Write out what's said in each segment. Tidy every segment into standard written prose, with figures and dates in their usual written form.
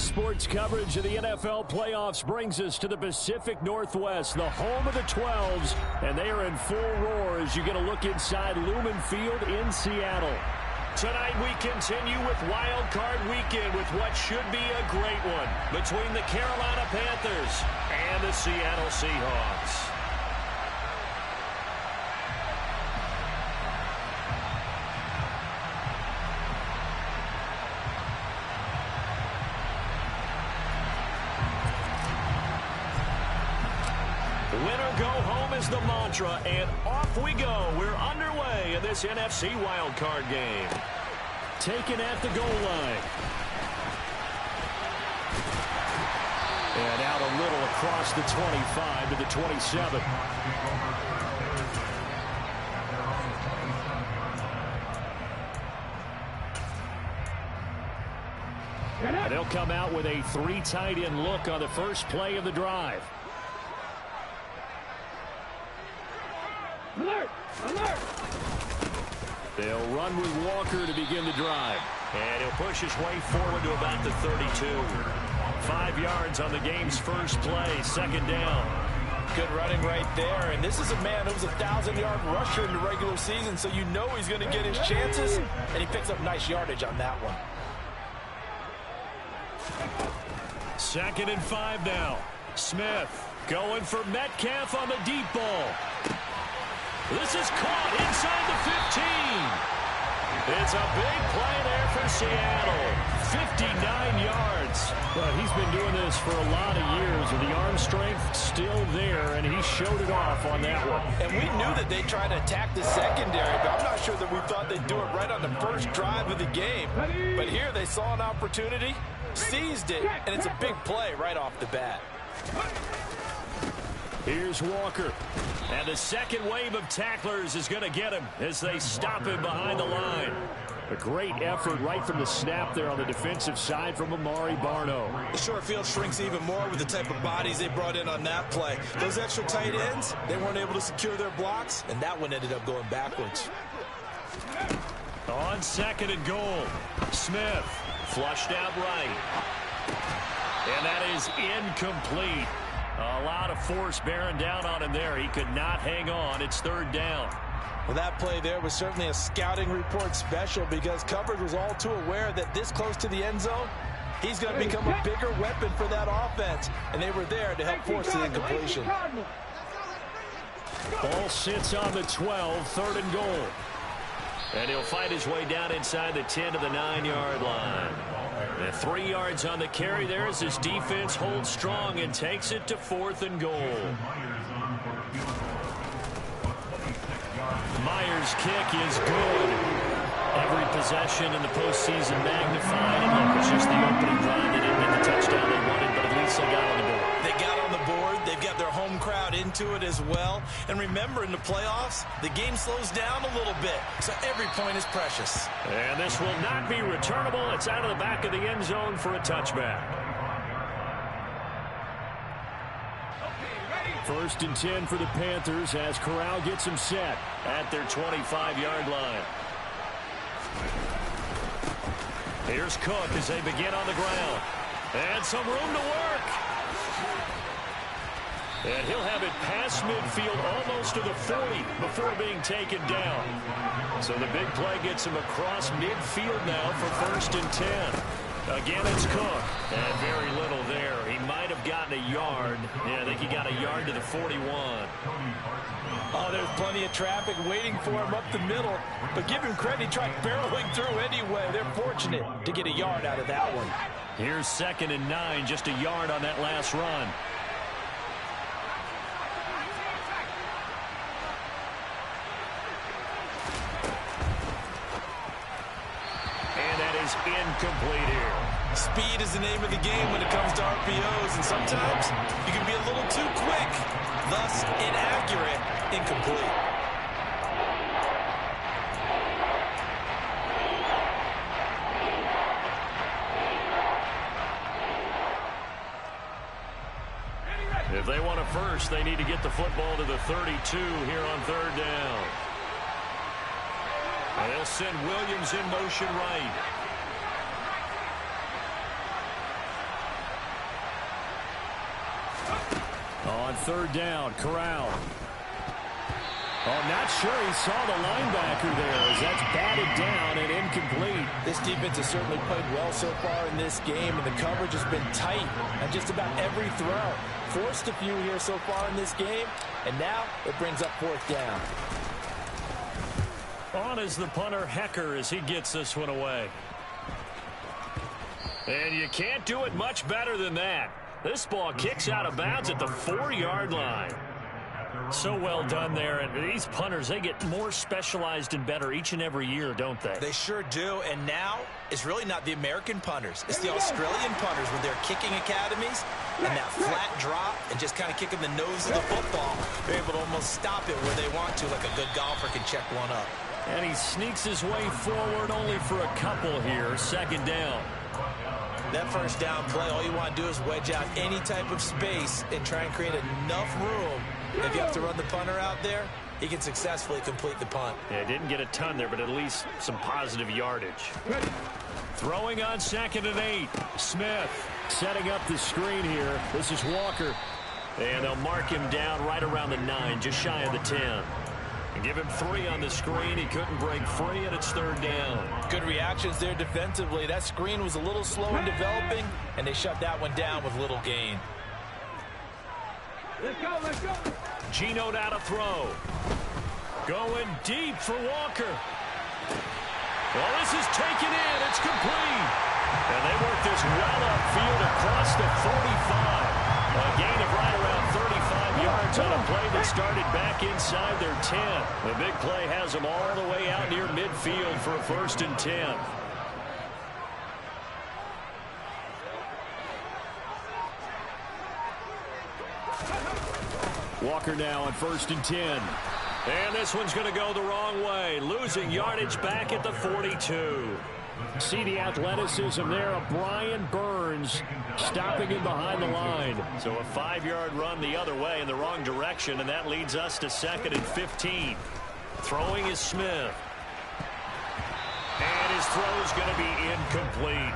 Sports coverage of the NFL playoffs brings us to the Pacific Northwest, the home of the 12s, and they are in full roar as you get a look inside Lumen Field in Seattle. Tonight we continue with Wild Card Weekend with what should be a great one between the Carolina Panthers and the Seattle Seahawks. Winner go home is the mantra, and off we go. We're underway in this NFC wildcard game. Taken at the goal line. And out a little across the 25 to the 27. And they'll come out with a 3 tight end look on the first play of the drive. Alert! Alert! They'll run with Walker to begin the drive. And he'll push his way forward to about the 32. 5 yards on the game's first play, second down. Good running right there. And this is a man who was a 1,000-yard rusher in the regular season, so you know he's going to get his chances. And he picks up nice yardage on that one. 2nd and 5 now. Smith going for Metcalf on the deep ball. This is caught inside the 15. It's a big play there for Seattle. 59 yards. Well, he's been doing this for a lot of years, and the arm strength still there, and he showed it off on that one. And we knew that they tried to attack the secondary, but I'm not sure that we thought they'd do it right on the first drive of the game. But here they saw an opportunity, seized it, and it's a big play right off the bat. Here's Walker. And the second wave of tacklers is going to get him as they stop him behind the line. A great effort right from the snap there on the defensive side from Amari Barno. The short field shrinks even more with the type of bodies they brought in on that play. Those extra tight ends, they weren't able to secure their blocks, and that one ended up going backwards. On 2nd and goal, Smith flushed out right. And that is incomplete. A lot of force bearing down on him there. He could not hang on. It's 3rd down. Well, that play there was certainly a scouting report special because coverage was all too aware that this close to the end zone, he's going to become a bigger weapon for that offense. And they were there to help force the incompletion. Ball sits on the 12, 3rd and goal. And he'll fight his way down inside the 10 to the 9-yard line. And 3 yards on the carry there as his defense holds strong and takes it to 4th and goal. Myers' kick is good. Every possession in the postseason magnified. And look, it's just the opening drive. They didn't get the touchdown they wanted, but at least they got on the board. They got on the board. They've got their home crowd into it as well. And remember, in the playoffs, the game slows down a little bit, so every point is precious. And this will not be returnable. It's out of the back of the end zone for a touchback. 1st and 10 for the Panthers as Corral gets them set at their 25-yard line. Here's Cook as they begin on the ground. And some room to work. And he'll have it past midfield almost to the 40 before being taken down. So the big play gets him across midfield now for 1st and 10. Again, it's Cook. And very little there. He might have gotten a yard. Yeah, I think he got a yard to the 41. Oh, there's plenty of traffic waiting for him up the middle. But give him credit, he tried barreling through anyway. They're fortunate to get a yard out of that one. Here's 2nd and 9, just a yard on that last run. Incomplete here. Speed is the name of the game when it comes to RPOs, and sometimes you can be a little too quick, thus inaccurate, incomplete. If they want a first, they need to get the football to the 32 here on 3rd down. And they'll send Williams in motion right. On third down, Corral. Oh, not sure he saw the linebacker there as that's batted down and incomplete. This defense has certainly played well so far in this game, and the coverage has been tight on just about every throw. Forced a few here so far in this game, and now it brings up fourth down. On is the punter, Hecker, as he gets this one away. And you can't do it much better than that. This ball kicks out of bounds at the 4-yard line. So well done there. And these punters, they get more specialized and better each and every year, don't they? They sure do. And now it's really not the American punters. It's the Australian punters with their kicking academies and that flat drop and just kind of kicking the nose of the football. They're able to almost stop it where they want to, like a good golfer can check one up. And he sneaks his way forward only for a couple here. Second down. That first down play, all you want to do is wedge out any type of space and try and create enough room. If you have to run the punter out there, he can successfully complete the punt. Yeah, didn't get a ton there, but at least some positive yardage. Throwing on 2nd and 8. Smith setting up the screen here. This is Walker. And they'll mark him down right around the 9, just shy of the 10. And give him 3 on the screen. He couldn't break free, and it's third down. Good reactions there defensively. That screen was a little slow in developing, and they shut that one down with little gain. Let's go, let's go. Geno now to throw. Going deep for Walker. Well, this is taken in. It's complete. And they work this well upfield across the 45. A gain of right around 35 yards on a play that started back inside their 10. The big play has them all the way out near midfield for a 1st and 10. Walker now on 1st and 10. And this one's going to go the wrong way. Losing yardage back at the 42. See the athleticism there of Brian Burns stopping him behind the line. So a 5-yard run the other way in the wrong direction, and that leads us to 2nd and 15. Throwing is Smith. And his throw's going to be incomplete.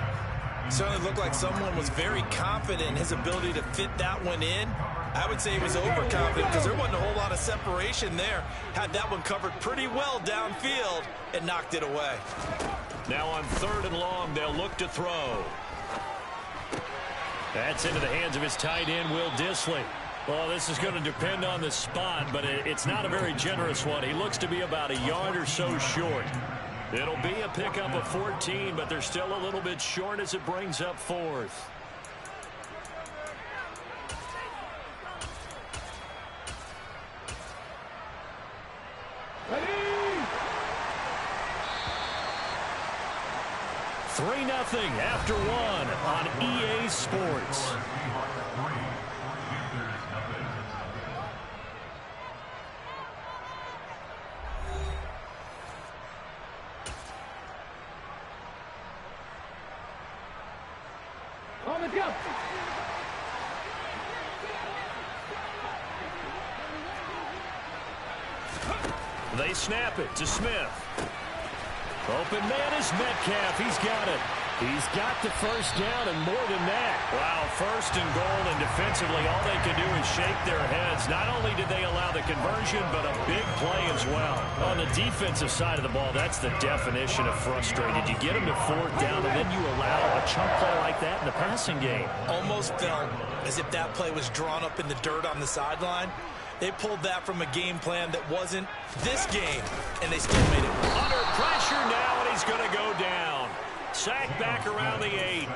Certainly looked like someone was very confident in his ability to fit that one in. I would say he was overconfident because there wasn't a whole lot of separation there. Had that one covered pretty well downfield and knocked it away. Now on 3rd and long, they'll look to throw. That's into the hands of his tight end, Will Dissly. Well, this is going to depend on the spot, but it's not a very generous one. He looks to be about a yard or so short. It'll be a pickup of 14, but they're still a little bit short as it brings up 4th. Ready? 3-0 after 1 on EA Sports. On the jump. They snap it to Smith. Open man is Metcalf. He's got it. He's got the first down and more than that. Wow, 1st and goal, and defensively all they can do is shake their heads. Not only did they allow the conversion, but a big play as well. On the defensive side of the ball, that's the definition of frustrated. You get them to 4th down, and then you allow a chunk play like that in the passing game. Almost felt as if that play was drawn up in the dirt on the sideline. They pulled that from a game plan that wasn't this game, and they still made it work. Under pressure now, and he's going to go down. Sack back around the 8.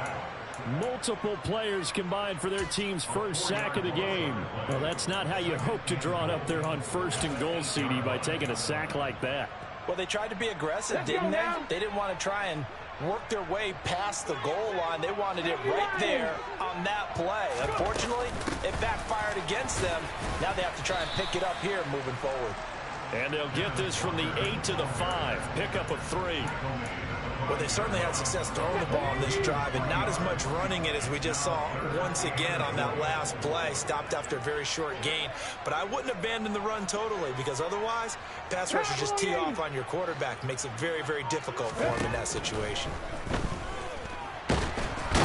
Multiple players combined for their team's first sack of the game. Well, that's not how you hope to draw it up there on 1st and goal, CD, by taking a sack like that. Well, they tried to be aggressive, didn't they? They didn't want to try and work their way past the goal line. They wanted it right there on that play. Unfortunately, it backfired against them. Now they have to try and pick it up here moving forward. And they'll get this from the 8 to the 5. Pickup of 3. Well, they certainly had success throwing the ball on this drive and not as much running it as we just saw once again on that last play. Stopped after a very short gain. But I wouldn't abandon the run totally because otherwise, pass rushers just tee off on your quarterback. Makes it very, very difficult for him in that situation.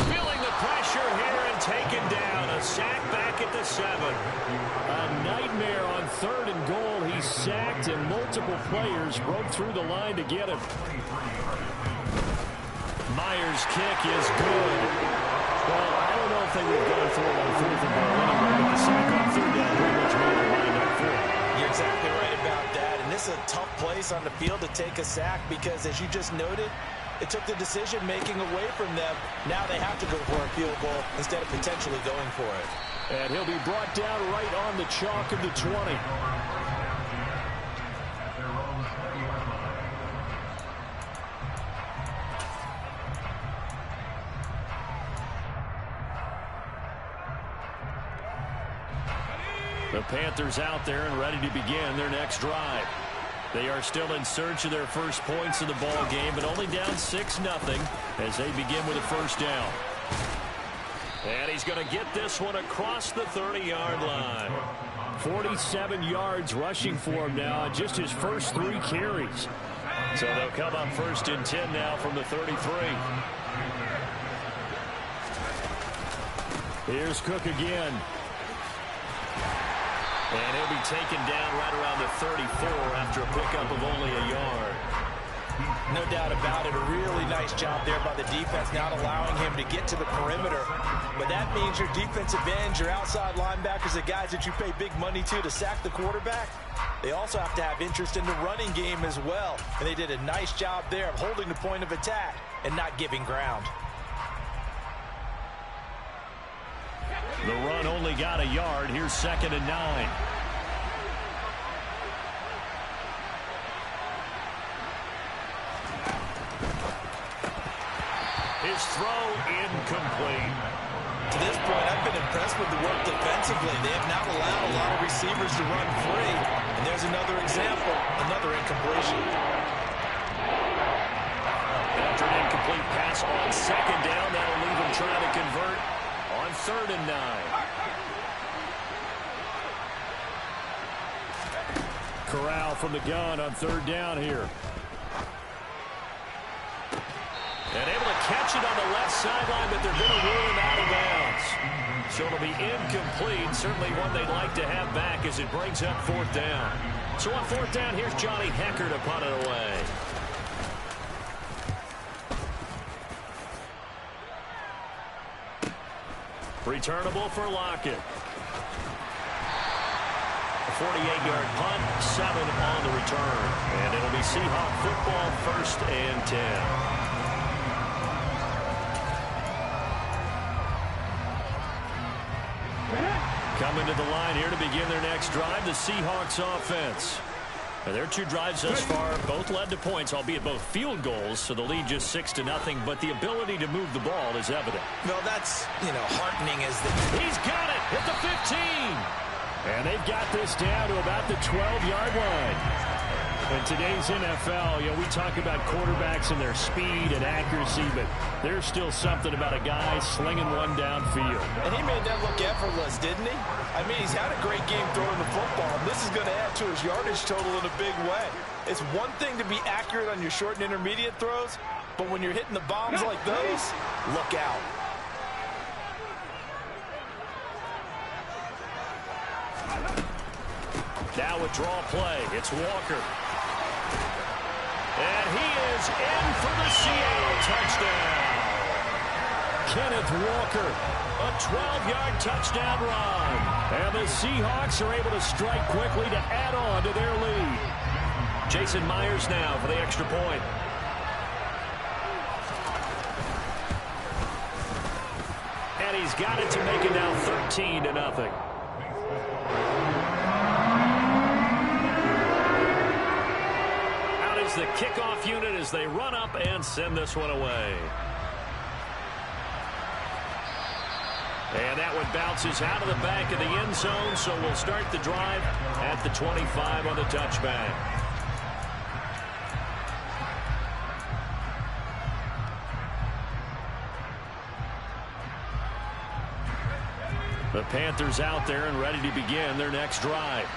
Feeling the pressure here and taken down. A sack back at the 7. A nightmare on 3rd and goal. He's sacked, and multiple players broke through the line to get him. Myers' kick is good. Well, I don't know if they would have gone for it on 4th and goal anyway, but the sack on 3rd down pretty much made their mind up for it. You're exactly right about that, and this is a tough place on the field to take a sack because, as you just noted, it took the decision-making away from them. Now they have to go for a field goal instead of potentially going for it. And he'll be brought down right on the chalk of the 20. The Panthers out there and ready to begin their next drive. They are still in search of their first points of the ball game, but only down 6-0 as they begin with a first down. And he's going to get this one across the 30-yard line. 47 yards rushing for him now on just his first 3 carries. So they'll come up 1st and 10 now from the 33. Here's Cook again. And he'll be taken down right around the 34 after a pickup of only a yard. No doubt about it. A really nice job there by the defense, not allowing him to get to the perimeter. But that means your defensive ends, your outside linebackers, the guys that you pay big money to sack the quarterback, they also have to have interest in the running game as well. And they did a nice job there of holding the point of attack and not giving ground. The run only got a yard. Here's 2nd and 9. His throw incomplete. To this point, I've been impressed with the work defensively. They have not allowed a lot of receivers to run free. And there's another example, another incompletion. After an incomplete pass on 2nd down, that'll leave him trying to convert on 3rd and 9. Corral from the gun on 3rd down here. And able to catch it on the left sideline, but they're going to rule him out of bounds. So it'll be incomplete. Certainly one they'd like to have back as it brings up 4th down. So on 4th down, here's Johnny Hecker to punt it away. Returnable for Lockett. A 48-yard punt, 7 on the return. And it'll be Seahawk football, 1st and 10. Coming to the line here to begin their next drive, the Seahawks offense. And their 2 drives thus far both led to points, albeit both field goals, so the lead just 6-0, but the ability to move the ball is evident. Well, that's, heartening as the... He's got it at the 15. And they've got this down to about the 12-yard line. In today's NFL, we talk about quarterbacks and their speed and accuracy, but there's still something about a guy slinging one downfield. And he made that look effortless, didn't he? I mean, he's had a great game throwing the football, and this is going to add to his yardage total in a big way. It's one thing to be accurate on your short and intermediate throws, but when you're hitting the bombs like those, look out. Now a draw play. It's Walker. And he is in for the Seattle touchdown. Kenneth Walker, a 12-yard touchdown run. And the Seahawks are able to strike quickly to add on to their lead. Jason Myers now for the extra point. And he's got it to make it now 13-0. The kickoff unit as they run up and send this one away. And that one bounces out of the back of the end zone, so we'll start the drive at the 25 on the touchback. The Panthers out there and ready to begin their next drive.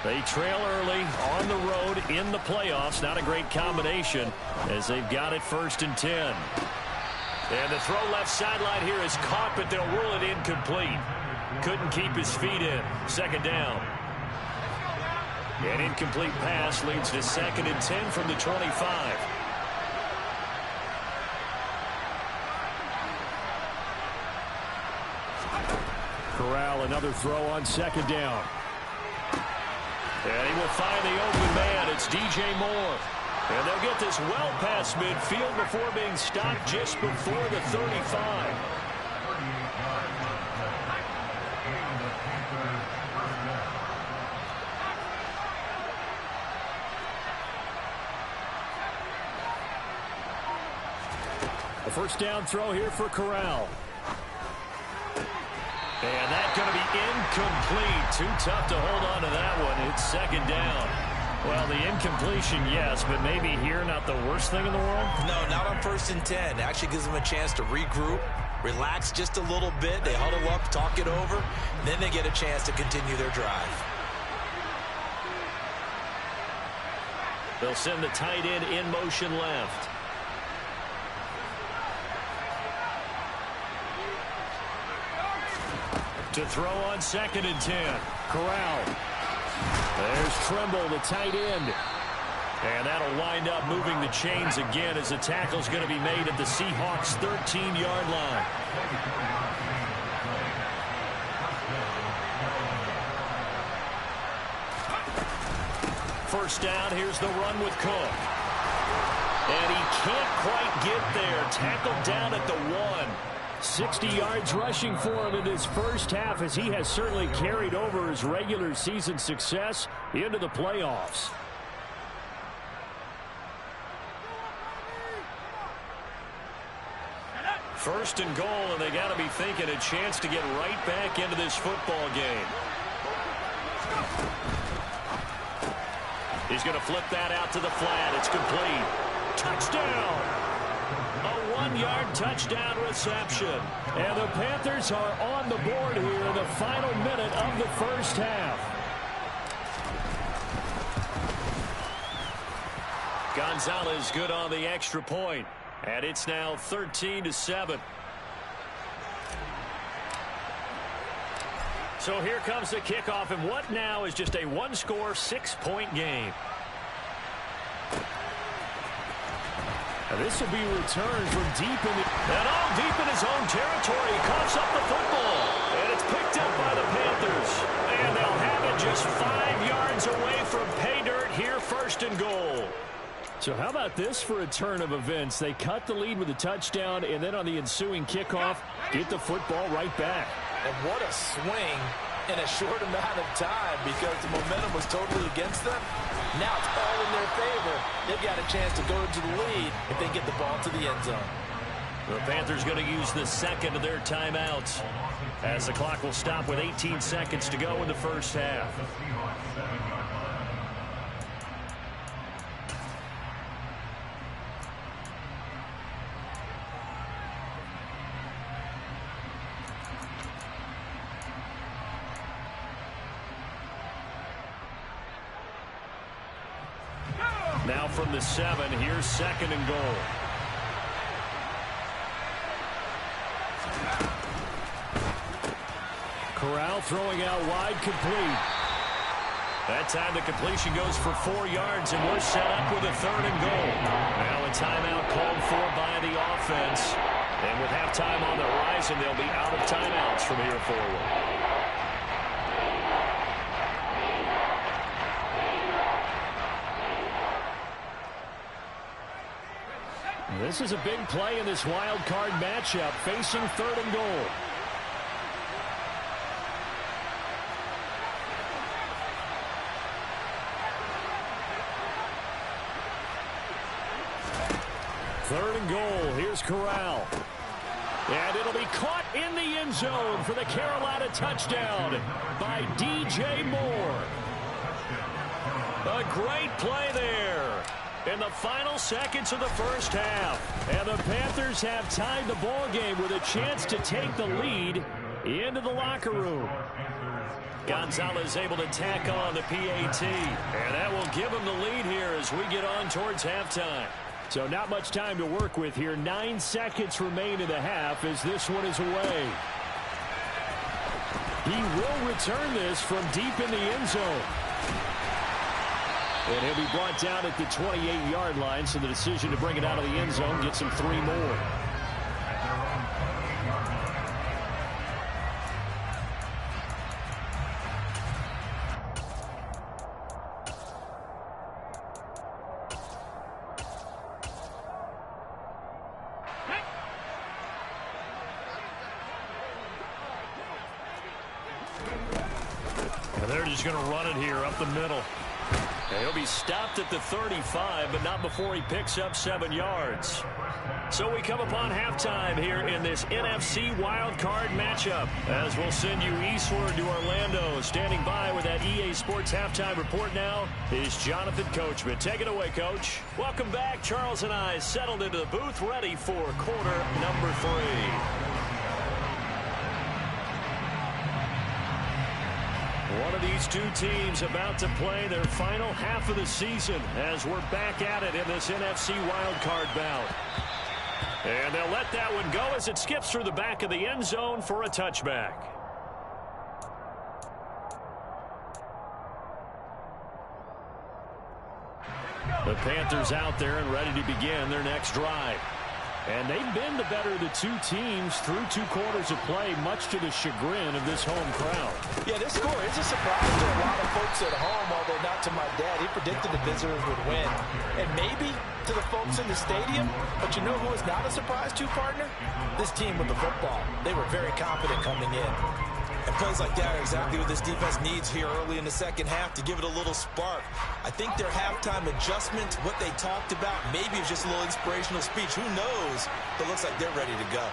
They trail early on the road in the playoffs. Not a great combination as they've got it 1st and 10. And the throw left sideline here is caught, but they'll rule it incomplete. Couldn't keep his feet in. Second down. An incomplete pass leads to 2nd and 10 from the 25. Corral, another throw on 2nd down. And he will find the open man. It's DJ Moore. And they'll get this well past midfield before being stopped just before the 35. A first down throw here for Corral. And that's going to be incomplete. Too tough to hold on to that one. It's 2nd down. Well, the incompletion, yes, but maybe here not the worst thing in the world? No, not on 1st and 10. It actually gives them a chance to regroup, relax just a little bit. They huddle up, talk it over. Then they get a chance to continue their drive. They'll send the tight end in motion left. To throw on 2nd and 10. Corral. There's Trimble, the tight end. And that'll wind up moving the chains again as the tackle's going to be made at the Seahawks' 13-yard line. First down, here's the run with Cook. And he can't quite get there. Tackled down at the 1. 60 yards rushing for him in this first half, as he has certainly carried over his regular season success into the playoffs. First and goal, and they got to be thinking a chance to get right back into this football game. He's going to flip that out to the flat. It's complete. Touchdown! A 1-yard touchdown reception. And the Panthers are on the board here in the final minute of the first half. Gonzalez good on the extra point. And it's now 13-7. So here comes the kickoff, and what now is just a one-score, 6-point game. And this will be returned from deep in the... And all deep in his own territory. He coughs up the football. And it's picked up by the Panthers. And they'll have it just 5 yards away from pay dirt here, 1st and goal. So how about this for a turn of events? They cut the lead with a touchdown, and then on the ensuing kickoff, get the football right back. And what a swing in a short amount of time, because the momentum was totally against them. Now it's all in their favor. They've got a chance to go into the lead if they get the ball to the end zone. The Panthers going to use the second of their timeouts, as the clock will stop with 18 seconds to go in the first half. Now from the 7, here's 2nd and goal. Corral throwing out wide, complete. That time the completion goes for 4 yards, and we're set up with a 3rd and goal. Now a timeout called for by the offense. And with halftime on the horizon, they'll be out of timeouts from here forward. This is a big play in this wild card matchup, facing 3rd and goal. Third and goal. Here's Corral. And it'll be caught in the end zone for the Carolina touchdown by DJ Moore. A great play there in the final seconds of the first half. And the Panthers have tied the ball game with a chance to take the lead into the locker room. Gonzalez able to tack on the PAT. And that will give him the lead here as we get on towards halftime. So not much time to work with here. 9 seconds remain in the half as this one is away. He will return this from deep in the end zone. And he'll be brought down at the 28-yard line, so the decision to bring it out of the end zone gets him 3 more. And they're just going to run it here up the middle. And he'll be stopped at the 35, but not before he picks up 7 yards. So we come upon halftime here in this NFC wildcard matchup. As we'll send you eastward to Orlando. Standing by with that EA Sports halftime report now is Jonathan Coachman. Take it away, Coach. Welcome back. Charles and I settled into the booth, ready for quarter number 3. One of these two teams about to play their final half of the season as we're back at it in this NFC wildcard bout. And they'll let that one go as it skips through the back of the end zone for a touchback. The Panthers out there and ready to begin their next drive. And they've been the better of the two teams through 2 quarters of play, much to the chagrin of this home crowd. Yeah, this score is a surprise to a lot of folks at home, although not to my dad. He predicted the visitors would win. And maybe to the folks in the stadium, but you know who is not a surprise to, partner? This team with the football. They were very confident coming in. And plays like that are exactly what this defense needs here early in the second half to give it a little spark. I think their halftime adjustment, what they talked about, maybe it's just a little inspirational speech. Who knows? But it looks like they're ready to go.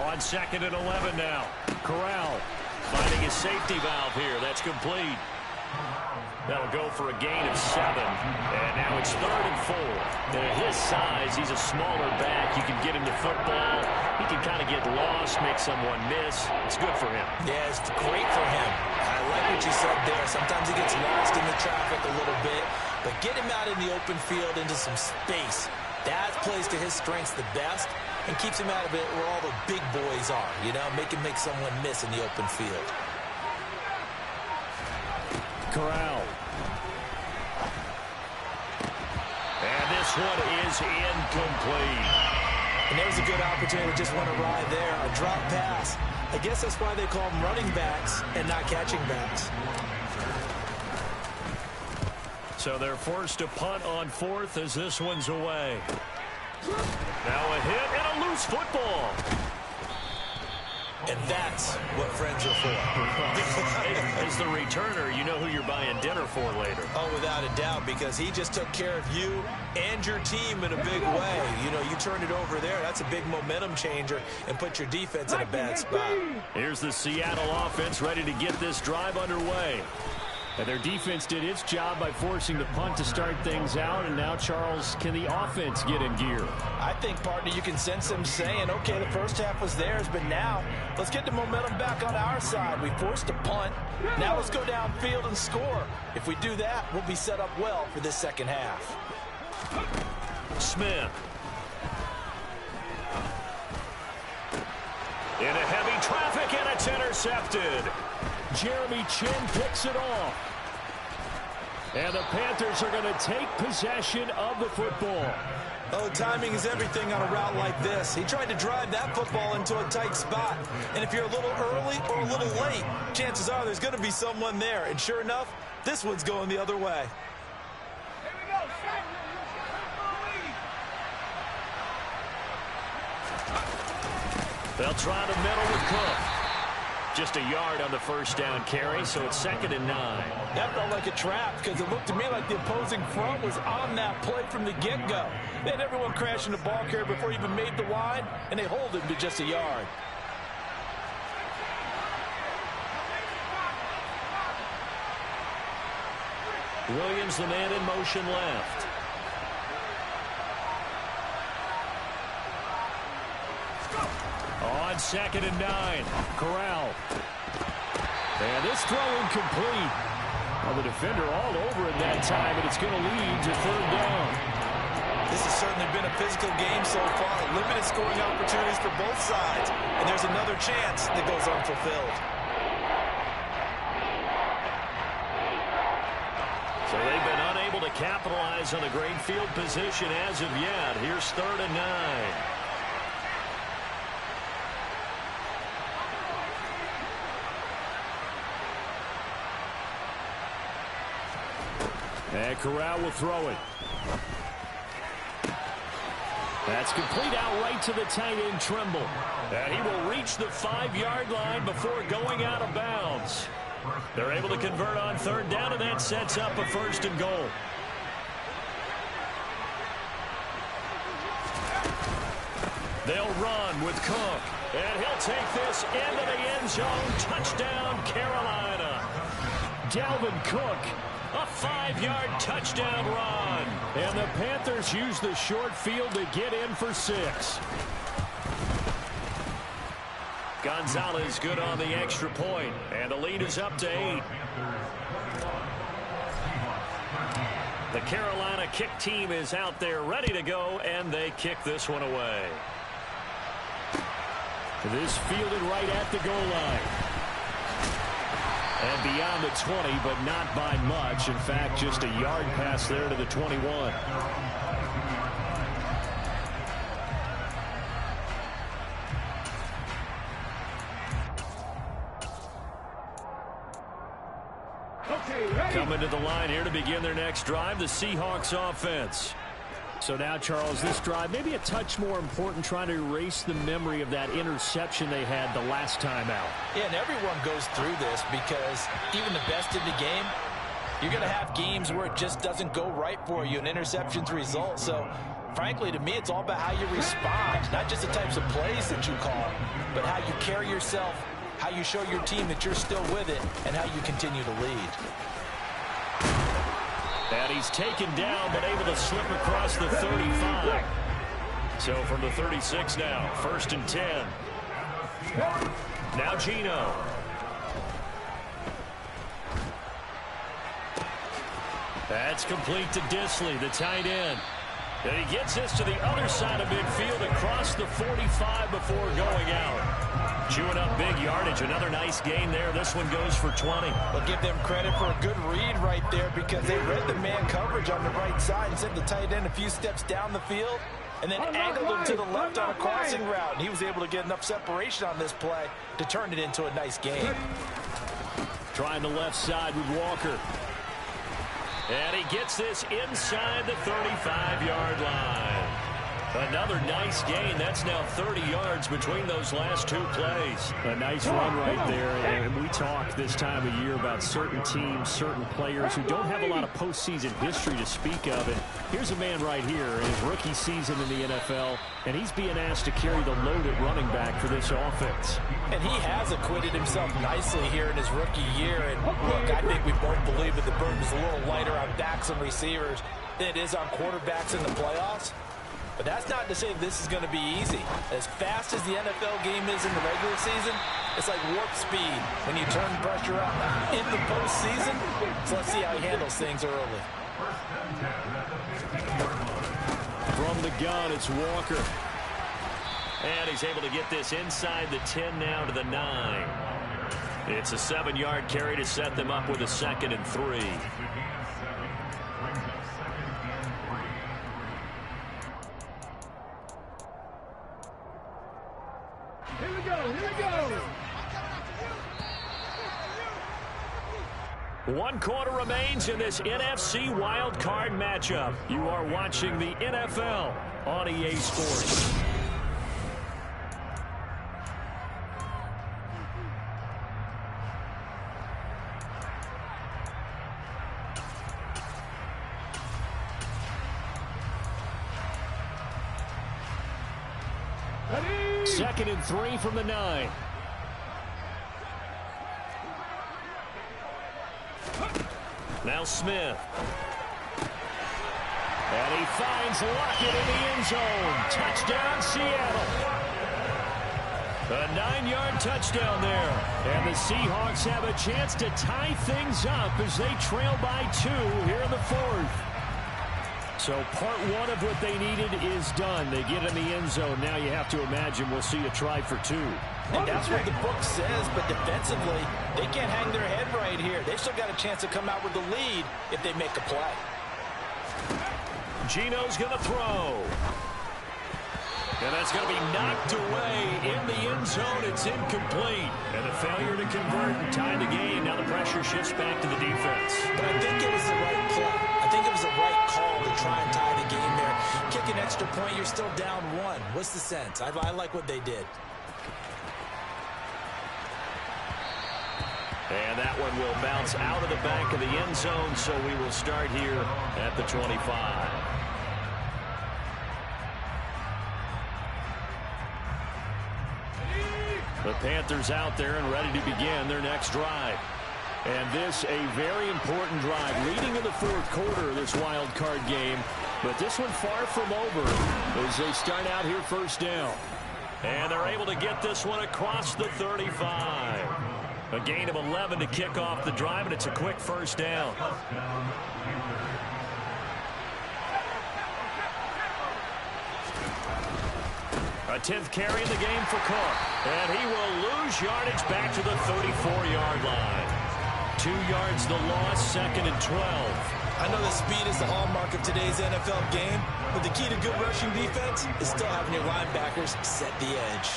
On 2nd and 11 now. Corral finding his safety valve here. That's complete. That'll go for a gain of 7. And now it's 3rd and 4. And at his size, he's a smaller back. You can get him the football. He can kind of get lost, make someone miss. It's good for him. Yeah, it's great for him. I like what you said there. Sometimes he gets lost in the traffic a little bit. But get him out in the open field into some space. That plays to his strengths the best and keeps him out of it where all the big boys are. You know, make him make someone miss in the open field. Corral. And this one is incomplete. And there's a good opportunity to just want to ride there. A drop pass. I guess that's why they call them running backs and not catching backs. So they're forced to punt on 4th as this one's away. Now a hit and a loose football. And that's what friends are for. As the returner, you know who you're buying dinner for later. Oh, without a doubt, because he just took care of you and your team in a big way. You know, you turned it over there. That's a big momentum changer and put your defense in a bad spot. Here's the Seattle offense ready to get this drive underway. And their defense did its job by forcing the punt to start things out. And now, Charles, can the offense get in gear? I think, partner, you can sense them saying, okay, the first half was theirs, but now let's get the momentum back on our side. We forced a punt. Now let's go downfield and score. If we do that, we'll be set up well for this second half. Smith. Into heavy traffic, and it's intercepted. Jeremy Chin picks it off. And the Panthers are going to take possession of the football. Oh, timing is everything on a route like this. He tried to drive that football into a tight spot. And if you're a little early or a little late, chances are there's going to be someone there. And sure enough, this one's going the other way. They'll try the middle with Cook. Just a yard on the first down carry, so it's 2nd and 9. That felt like a trap because it looked to me like the opposing front was on that play from the get-go. They had everyone crashing the ball carrier before he even made the line, and they hold him to just a yard. Williams, the man in motion left. On 2nd and 9. Corral. And this throw incomplete. Well, the defender all over it that time, and it's going to lead to 3rd down. This has certainly been a physical game so far. Limited scoring opportunities for both sides. And there's another chance that goes unfulfilled. So they've been unable to capitalize on a great field position as of yet. Here's 3rd and 9. And Corral will throw it. That's complete out right to the tight end, Trimble. And he will reach the 5-yard line before going out of bounds. They're able to convert on 3rd down, and that sets up a 1st and goal. They'll run with Cook. And he'll take this into the end zone. Touchdown, Carolina. Dalvin Cook. A 5-yard touchdown run. And the Panthers use the short field to get in for 6. Gonzalez good on the extra point. And the lead is up to 8. The Carolina kick team is out there ready to go, and they kick this one away. This fielded right at the goal line. And beyond the 20, but not by much. In fact, just a yard pass there to the 21. Coming to the line here to begin their next drive, the Seahawks offense. So now, Charles, this drive maybe a touch more important, trying to erase the memory of that interception they had the last time out. Yeah, and everyone goes through this because even the best in the game, you're going to have games where it just doesn't go right for you, and interceptions result. So, frankly, to me, it's all about how you respond, not just the types of plays that you call, but how you carry yourself, how you show your team that you're still with it, and how you continue to lead. And he's taken down, but able to slip across the 35. So from the 36 now, 1st and 10. Now Gino. That's complete to Disley, the tight end. And he gets this to the other side of midfield across the 45 before going out. Chewing up big yardage. Another nice gain there. This one goes for 20. We'll give them credit for a good read right there because they read the man coverage on the right side and sent the tight end a few steps down the field and then angled him to the left on a crossing route. And he was able to get enough separation on this play to turn it into a nice gain. Trying the left side with Walker. And he gets this inside the 35-yard line. Another nice gain. That's now 30 yards between those last 2 plays. A nice run right there. And we talk this time of year about certain teams, certain players who don't have a lot of postseason history to speak of. And here's a man right here in his rookie season in the NFL, and he's being asked to carry the load at running back for this offense. And he has acquitted himself nicely here in his rookie year. And look, I think we both believe that the burden is a little lighter on backs and receivers than it is on quarterbacks in the playoffs. But that's not to say this is going to be easy. As fast as the NFL game is in the regular season, it's like warp speed when you turn pressure up in the postseason. So let's see how he handles things early. From the gun, it's Walker. And he's able to get this inside the 10 now to the 9. It's a 7-yard carry to set them up with a 2nd and 3. Here we go, here we go. 1 quarter remains in this NFC wild card matchup. You are watching the NFL on EA Sports. Ready? 2nd and 3 from the 9. Now Smith. And he finds Lockett in the end zone. Touchdown, Seattle. A 9-yard touchdown there. And the Seahawks have a chance to tie things up as they trail by 2 here in the 4th. So part 1 of what they needed is done. They get in the end zone. Now you have to imagine we'll see a try for 2. And that's what the book says, but defensively, they can't hang their head right here. They've still got a chance to come out with the lead if they make a play. Gino's going to throw. And that's going to be knocked away in the end zone. It's incomplete. And a failure to convert and tie the game. Now the pressure shifts back to the defense. But I think it was the right play. I think it was the right call to try and tie the game there. Kick an extra point, you're still down 1. What's the sense? I like what they did. And that one will bounce out of the back of the end zone, so we will start here at the 25. The Panthers out there and ready to begin their next drive. And this a very important drive leading in the 4th quarter of this wild card game. But this one far from over as they start out here first down. And they're able to get this one across the 35. A gain of 11 to kick off the drive, and it's a quick first down. A 10th carry in the game for Cook. And he will lose yardage back to the 34-yard line. 2 yards the loss, 2nd and 12. I know that speed is the hallmark of today's NFL game, but the key to good rushing defense is still having your linebackers set the edge.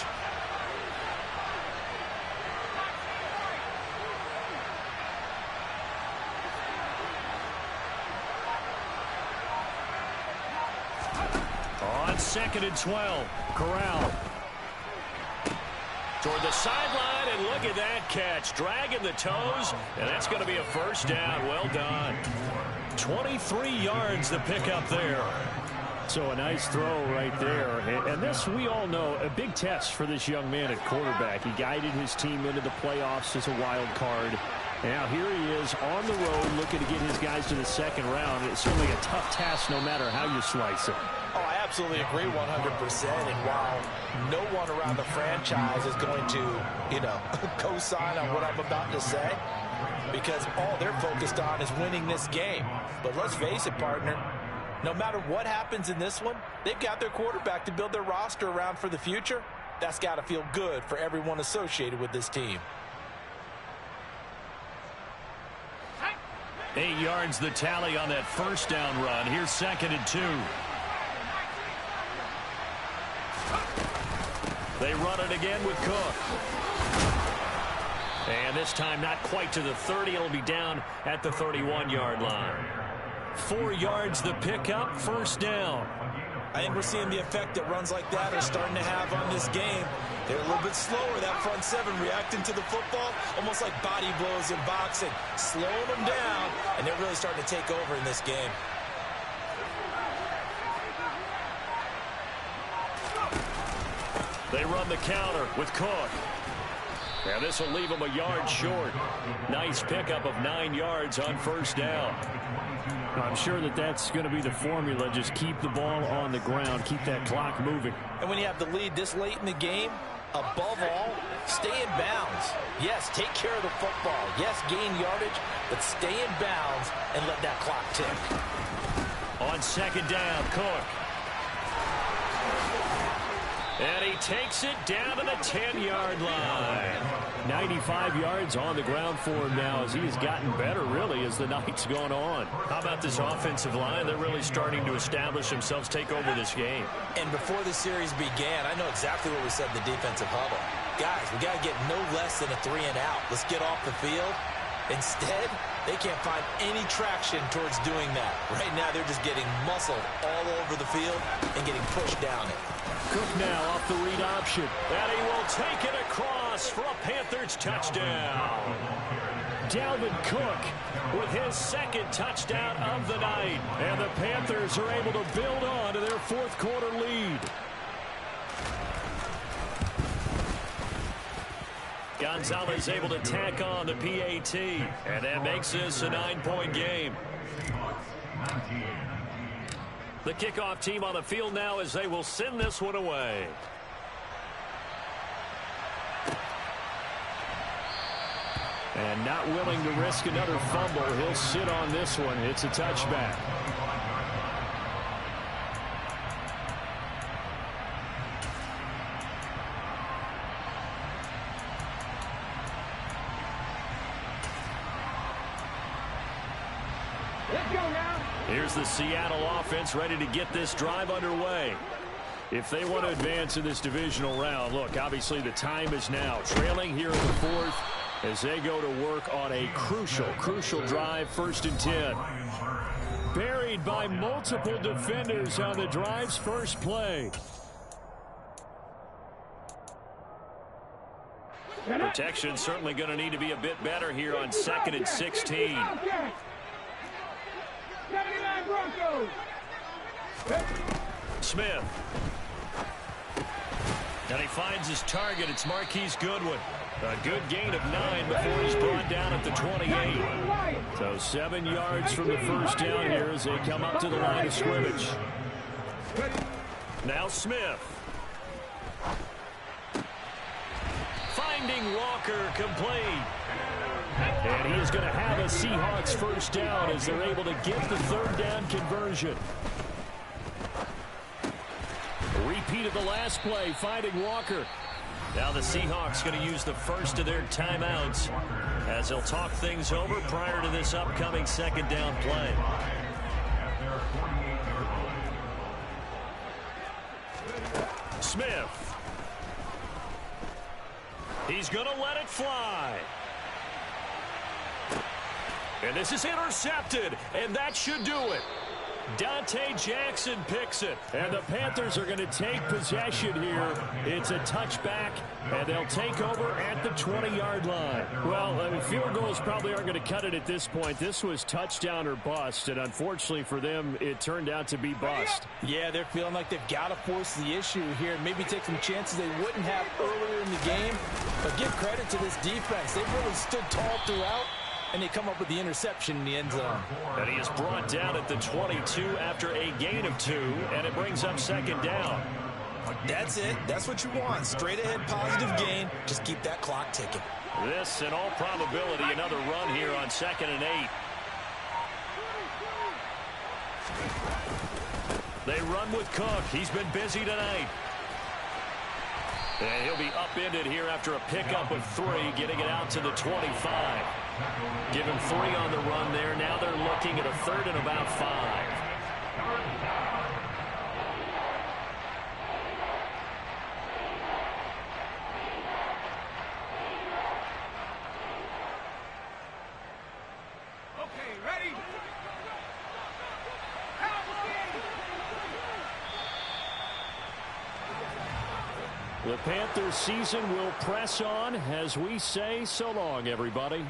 On 2nd and 12, Corral. Toward the sideline, and look at that catch. Dragging the toes, and that's going to be a first down. Well done. 23 yards to pick up there. So a nice throw right there. And this, we all know, a big test for this young man at quarterback. He guided his team into the playoffs as a wild card. Now here he is on the road looking to get his guys to the 2nd round. It's certainly a tough task no matter how you slice it. Oh, I absolutely agree 100%. And while no one around the franchise is going to, co-sign on what I'm about to say, because all they're focused on is winning this game. But let's face it, partner, no matter what happens in this one, they've got their quarterback to build their roster around for the future. That's got to feel good for everyone associated with this team. 8 yards the tally on that first down run. Here's 2nd and 2. They run it again with Cook. And this time not quite to the 30. It'll be down at the 31-yard line. 4 yards the pickup, first down. I think we're seeing the effect that runs like that are starting to have on this game. They're a little bit slower, that front 7, reacting to the football, almost like body blows in boxing, slowing them down, and they're really starting to take over in this game. They run the counter with Cook. And this will leave them a yard short. Nice pickup of 9 yards on first down. I'm sure that that's going to be the formula. Just keep the ball on the ground. Keep that clock moving. And when you have the lead this late in the game, above all, stay in bounds. Yes, take care of the football. Yes, gain yardage, but stay in bounds and let that clock tick. On 2nd down, Cook. And he takes it down to the 10-yard line. 95 yards on the ground for him now as he has gotten better, really, as the night's gone on. How about this offensive line? They're really starting to establish themselves, take over this game. And before the series began, I know exactly what we said in the defensive huddle. Guys, we got to get no less than a 3 and out. Let's get off the field. Instead, they can't find any traction towards doing that. Right now, they're just getting muscled all over the field and getting pushed down it. Cook now off the read option. And he will take it across for a Panthers touchdown. Dalvin Cook with his 2nd touchdown of the night. And the Panthers are able to build on to their 4th quarter lead. Gonzalez able to tack on the PAT. And that makes this a 9-point game. The kickoff team on the field now as they will send this one away. And not willing to risk another fumble. He'll sit on this one. It's a touchback. Let's go now. Here's the Seattle offense ready to get this drive underway. If they want to advance in this divisional round, look, obviously the time is now. Trailing here in the fourth as they go to work on a crucial drive, 1st and 10. Buried by multiple defenders on the drive's first play. Protection certainly going to need to be a bit better here on 2nd and 16. 79 Broncos. Smith. And he finds his target. It's Marquise Goodwin. A good gain of 9 before he's brought down at the 28. So 7 yards from the first down here as they come up to the line of scrimmage. Now Smith. Finding Walker complete. And he is going to have a Seahawks first down as they're able to get the 3rd down conversion. A repeat of the last play, finding Walker. Now the Seahawks going to use the first of their timeouts as they'll talk things over prior to this upcoming 2nd down play. Smith. He's going to let it fly. And this is intercepted, and that should do it. Dante Jackson picks it, and the Panthers are going to take possession here. It's a touchback, and they'll take over at the 20-yard line. Well, field goals probably aren't going to cut it at this point. This was touchdown or bust, and unfortunately for them, it turned out to be bust. Yeah, they're feeling like they've got to force the issue here and maybe take some chances they wouldn't have earlier in the game. But give credit to this defense. They've really stood tall throughout, and they come up with the interception in the end zone. And he is brought down at the 22 after a gain of 2, and it brings up 2nd down. That's it. That's what you want. Straight ahead positive gain. Just keep that clock ticking. This, in all probability, another run here on 2nd and 8. They run with Cook. He's been busy tonight. And he'll be upended here after a pickup of 3, getting it out to the 25. Give him 3 on the run there. Now they're looking at a 3rd and about 5. Okay, ready? The Panthers season will press on as we say so long, everybody.